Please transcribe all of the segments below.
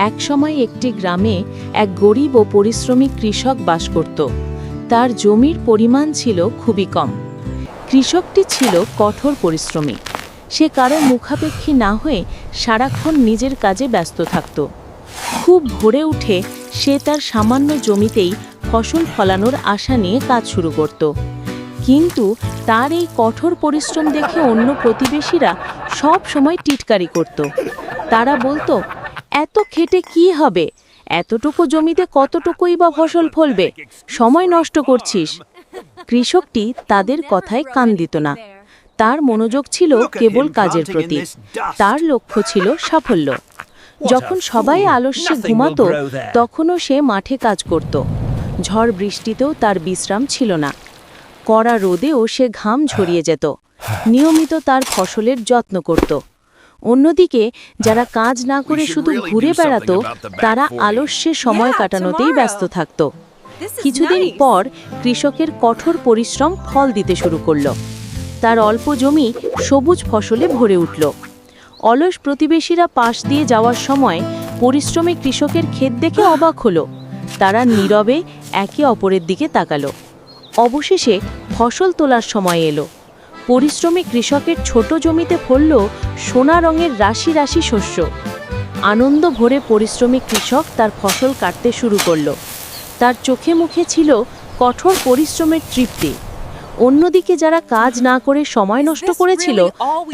একসময় একটি গ্রামে এক গরিব ও পরিশ্রমী কৃষক বাস করত। তার জমির পরিমাণ ছিল খুবই কম। কৃষকটি ছিল কঠোর পরিশ্রমী। সে কারো মুখাপেক্ষী না হয়ে সারাক্ষণ নিজের কাজে ব্যস্ত থাকত। খুব ভোরে উঠে সে তার সামান্য জমিতেই ফসল ফলানোর আশা নিয়ে কাজ শুরু করত। কিন্তু তার এই কঠোর পরিশ্রম দেখে অন্য প্রতিবেশীরা সব সময় টিটকারি করত। তারা বলতো, এত খেটে কি হবে, এতটুকু জমিতে কতটুকুই বা ফসল ফলবে, সময় নষ্ট করছিস। কৃষকটি তাদের কথায় কান দিত না। তার মনোযোগ ছিল কেবল কাজের প্রতি। তার লক্ষ্য ছিল সাফল্য। যখন সবাই আলস্যে ঘুমাতো, তখনও সে মাঠে কাজ করত। ঝড় বৃষ্টিতেও তার বিশ্রাম ছিল না। কড়া রোদেও সে ঘাম ঝরিয়ে যেত। নিয়মিত তার ফসলের যত্ন করত। অন্যদিকে যারা কাজ না করে শুধু ঘুরে বেড়াতো, তারা আলস্যে সময় কাটানোতেই ব্যস্ত থাকত। কিছুদিন পর কৃষকের কঠোর পরিশ্রম ফল দিতে শুরু করল। তার অল্প জমি সবুজ ফসলে ভরে উঠল। অলস প্রতিবেশীরা পাশ দিয়ে যাওয়ার সময় পরিশ্রমী কৃষকের ক্ষেত দেখে অবাক হলো। তারা নীরবে একে অপরের দিকে তাকালো। অবশেষে ফসল তোলার সময় এলো। পরিশ্রমী কৃষকের ছোট জমিতে ফলল সোনা রঙের রাশি রাশি শস্য। আনন্দ ভরে পরিশ্রমী কৃষক তার ফসল কাটতে শুরু করল। তার চোখে মুখে ছিল কঠোর পরিশ্রমের তৃপ্তি। অন্যদিকে যারা কাজ না করে সময় নষ্ট করেছিল,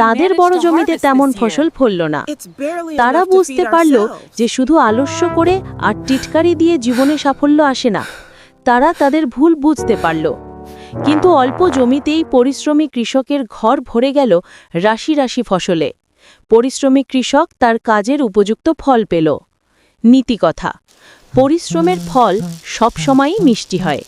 তাদের বড় জমিতে তেমন ফসল ফলল না। তারা বুঝতে পারল যে শুধু আলস্য করে আর টিটকারি দিয়ে জীবনে সাফল্য আসে না। তারা তাদের ভুল বুঝতে পারল। কিন্তু অল্প জমিতেই পরিশ্রমী কৃষকের ঘর ভরে গেল রাশি রাশি ফসলে। পরিশ্রমী কৃষক তার কাজের উপযুক্ত ফল পেল। নীতিকথা: পরিশ্রমের ফল সবসময়ই মিষ্টি হয়।